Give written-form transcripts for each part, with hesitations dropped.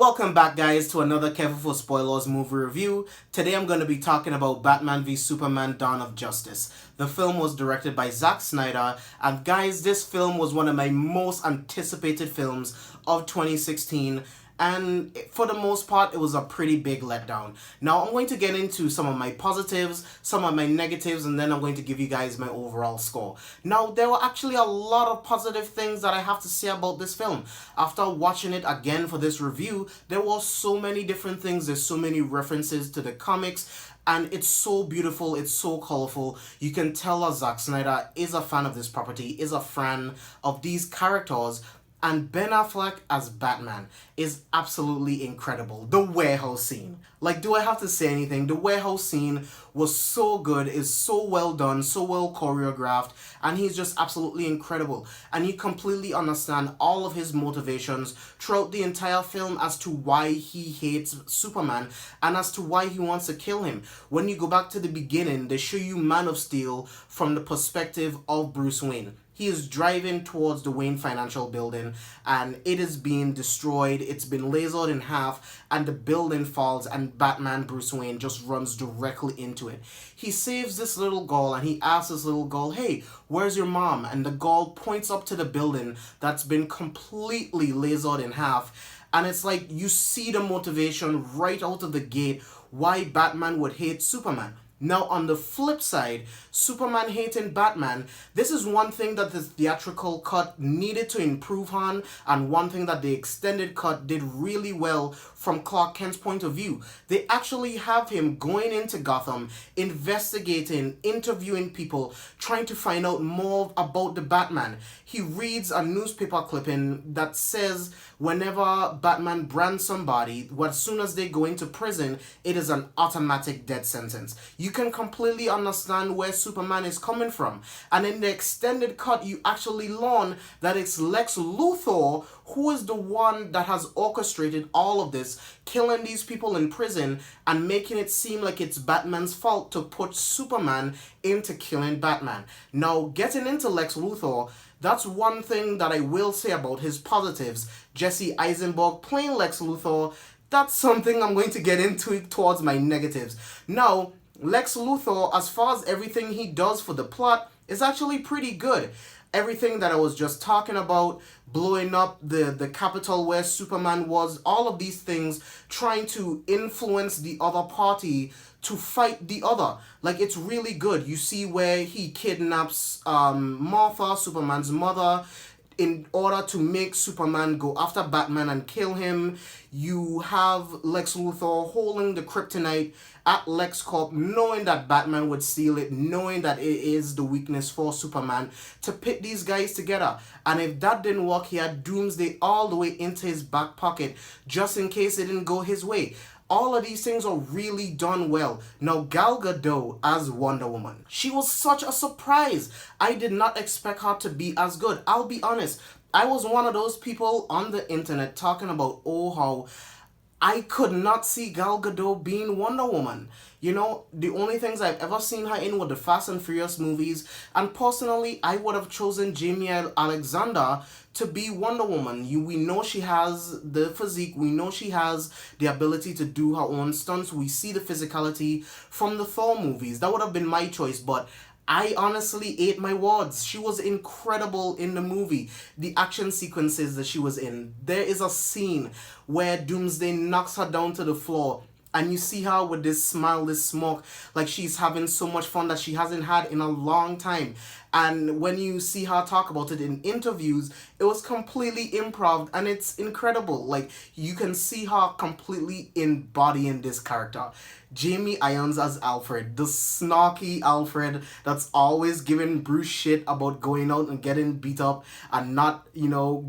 Welcome back, guys, to another Careful for Spoilers movie review. Today I'm going to be talking about Batman v Superman Dawn of Justice. The film was directed by Zack Snyder, and guys, this film was one of my most anticipated films of 2016. And for the most part, it was a pretty big letdown. Now, I'm going to get into some of my positives, some of my negatives, and then I'm going to give you guys my overall score. Now, there were actually a lot of positive things that I have to say about this film. After watching it again for this review, there were so many different things. There's so many references to the comics, and it's so beautiful, it's so colorful. You can tell that Zack Snyder is a fan of this property, is a fan of these characters, and Ben Affleck as Batman is absolutely incredible. The warehouse scene. Like, do I have to say anything? The warehouse scene was so good, is so well done, so well choreographed, and he's just absolutely incredible. And you completely understand all of his motivations throughout the entire film as to why he hates Superman and as to why he wants to kill him. When you go back to the beginning, they show you Man of Steel from the perspective of Bruce Wayne. He is driving towards the Wayne Financial building, and it is being destroyed. It's been lasered in half, and the building falls, and Batman Bruce Wayne just runs directly into it. He saves this little girl, and he asks this little girl, "Hey, where's your mom?" And the girl points up to the building that's been completely lasered in half. And it's like you see the motivation right out of the gate why Batman would hate Superman. Now, on the flip side, Superman hating Batman, this is one thing that the theatrical cut needed to improve on, and one thing that the extended cut did really well from Clark Kent's point of view. They actually have him going into Gotham, investigating, interviewing people, trying to find out more about the Batman. He reads a newspaper clipping that says whenever Batman brands somebody, as soon as they go into prison, it is an automatic death sentence. You can completely understand where Superman is coming from. And in the extended cut, you actually learn that it's Lex Luthor who is the one that has orchestrated all of this, killing these people in prison and making it seem like it's Batman's fault to put Superman into killing Batman. Now, getting into Lex Luthor, that's one thing that I will say about his positives. Jesse Eisenberg playing Lex Luthor, that's something I'm going to get into towards my negatives. Now, Lex Luthor, as far as everything he does for the plot, is actually pretty good. Everything that I was just talking about, blowing up the capital where Superman was, all of these things, trying to influence the other party to fight the other. Like, it's really good. You see where he kidnaps Martha, Superman's mother, in order to make Superman go after Batman and kill him. You have Lex Luthor holding the kryptonite at LexCorp, knowing that Batman would steal it, knowing that it is the weakness for Superman, to pit these guys together. And if that didn't work, he had Doomsday all the way into his back pocket, just in case it didn't go his way. All of these things are really done well. Now, Gal Gadot as Wonder Woman. She was such a surprise. I did not expect her to be as good. I'll be honest. I was one of those people on the internet talking about, oh, how I could not see Gal Gadot being Wonder Woman. You know, the only things I've ever seen her in were the Fast and Furious movies, and personally, I would have chosen Jamie Alexander to be Wonder Woman. We know she has the physique, we know she has the ability to do her own stunts, we see the physicality from the Thor movies. That would have been my choice, but I honestly ate my words. She was incredible in the movie. The action sequences that she was in. There is a scene where Doomsday knocks her down to the floor, and you see her with this smile, this smirk, like she's having so much fun that she hasn't had in a long time. And when you see her talk about it in interviews, it was completely improv, and it's incredible. Like, you can see her completely embodying this character. Jamie Irons as Alfred, the snarky Alfred that's always giving Bruce shit about going out and getting beat up and not,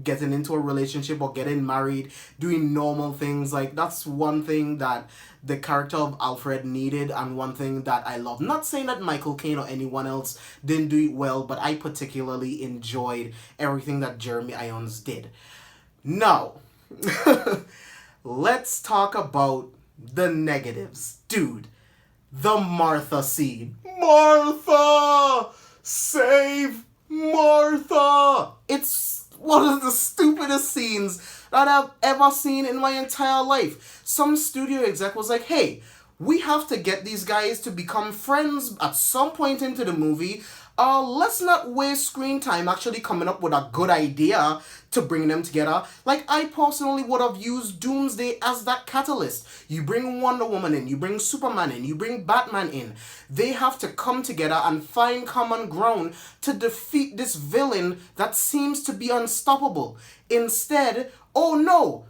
getting into a relationship or getting married, doing normal things. Like, that's one thing that the character of Alfred needed, and one thing that I love. Not saying that Michael Caine or anyone else didn't do it well, but I particularly enjoyed everything that Jeremy Irons did. Now, let's talk about the negatives. Dude, the Martha scene. Martha! Save Martha! It's one of the stupidest scenes that I've ever seen in my entire life. Some studio exec was like, hey, we have to get these guys to become friends at some point into the movie. Let's not waste screen time actually coming up with a good idea to bring them together. Like, I personally would have used Doomsday as that catalyst. You bring Wonder Woman in, you bring Superman in, you bring Batman in. They have to come together and find common ground to defeat this villain that seems to be unstoppable. Instead, oh no,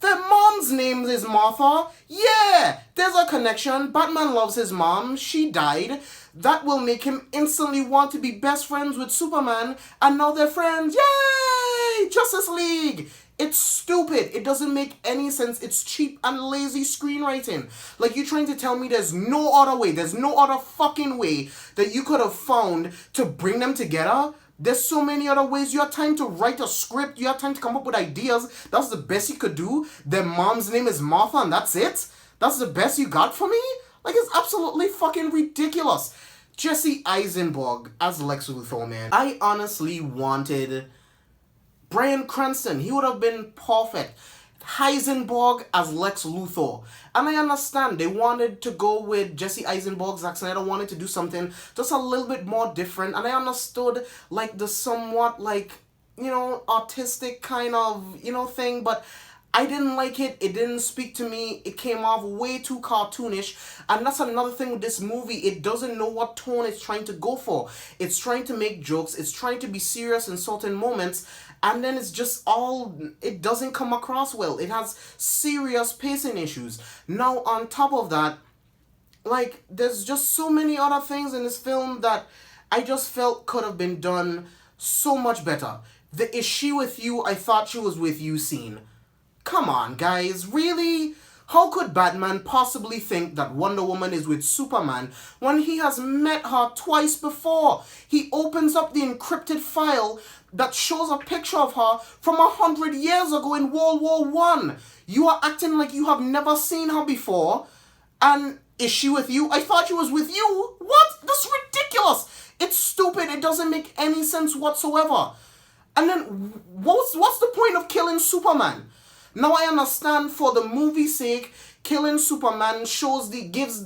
their mom's name is Martha. Yeah, there's a connection. Batman loves his mom. She died. That will make him instantly want to be best friends with Superman, and now they're friends. Yay! Justice League! It's stupid. It doesn't make any sense. It's cheap and lazy screenwriting. Like, you're trying to tell me there's no other way, there's no other fucking way that you could have found to bring them together? There's so many other ways. You have time to write a script. You have time to come up with ideas. That's the best you could do. Their mom's name is Martha and that's it? That's the best you got for me? Like, it's absolutely fucking ridiculous. Jesse Eisenberg as Lex Luthor, man. I honestly wanted Bryan Cranston. He would have been perfect. Heisenberg as Lex Luthor. And I understand they wanted to go with Jesse Eisenberg. Zack Snyder wanted to do something just a little bit more different. And I understood, like, the somewhat, like, you know, artistic kind of, you know, thing. But I didn't like it. It didn't speak to me. It came off way too cartoonish. And that's another thing with this movie. It doesn't know what tone it's trying to go for. It's trying to make jokes. It's trying to be serious in certain moments. And then it's just all, it doesn't come across well. It has serious pacing issues. Now, on top of that, like, there's just so many other things in this film that I just felt could have been done so much better. The "is she with you? I thought she was with you" scene. Come on, guys, really? How could Batman possibly think that Wonder Woman is with Superman when he has met her twice before? He opens up the encrypted file that shows a picture of her from 100 years ago in World War I. You are acting like you have never seen her before. And "is she with you? I thought she was with you." What? That's ridiculous. It's stupid. It doesn't make any sense whatsoever. And then what's the point of killing Superman? Now I understand, for the movie's sake, killing Superman gives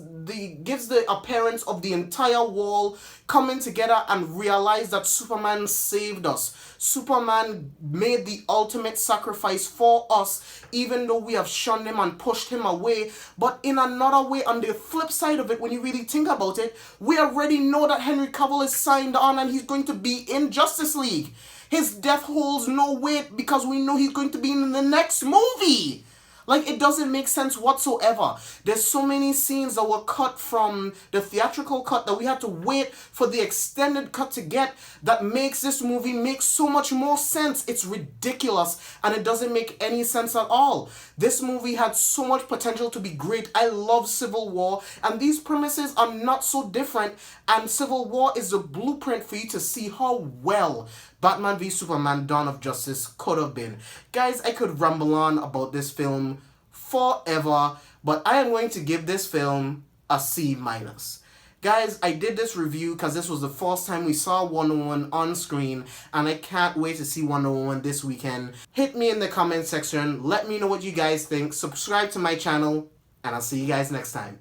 the appearance of the entire world coming together and realize that Superman saved us. Superman made the ultimate sacrifice for us, even though we have shunned him and pushed him away. But in another way, on the flip side of it, when you really think about it, we already know that Henry Cavill is signed on and he's going to be in Justice League. His death holds no weight because we know he's going to be in the next movie. Like, it doesn't make sense whatsoever. There's so many scenes that were cut from the theatrical cut that we had to wait for the extended cut to get, that makes this movie make so much more sense. It's ridiculous and it doesn't make any sense at all. This movie had so much potential to be great. I love Civil War, and these premises are not so different, and Civil War is the blueprint for you to see how well Batman v Superman Dawn of Justice could have been. Guys, I could ramble on about this film forever, but I am going to give this film a C-. Guys, I did this review because this was the first time we saw Wonder Woman on screen, and I can't wait to see Wonder Woman this weekend. Hit me in the comment section, let me know what you guys think, subscribe to my channel, and I'll see you guys next time.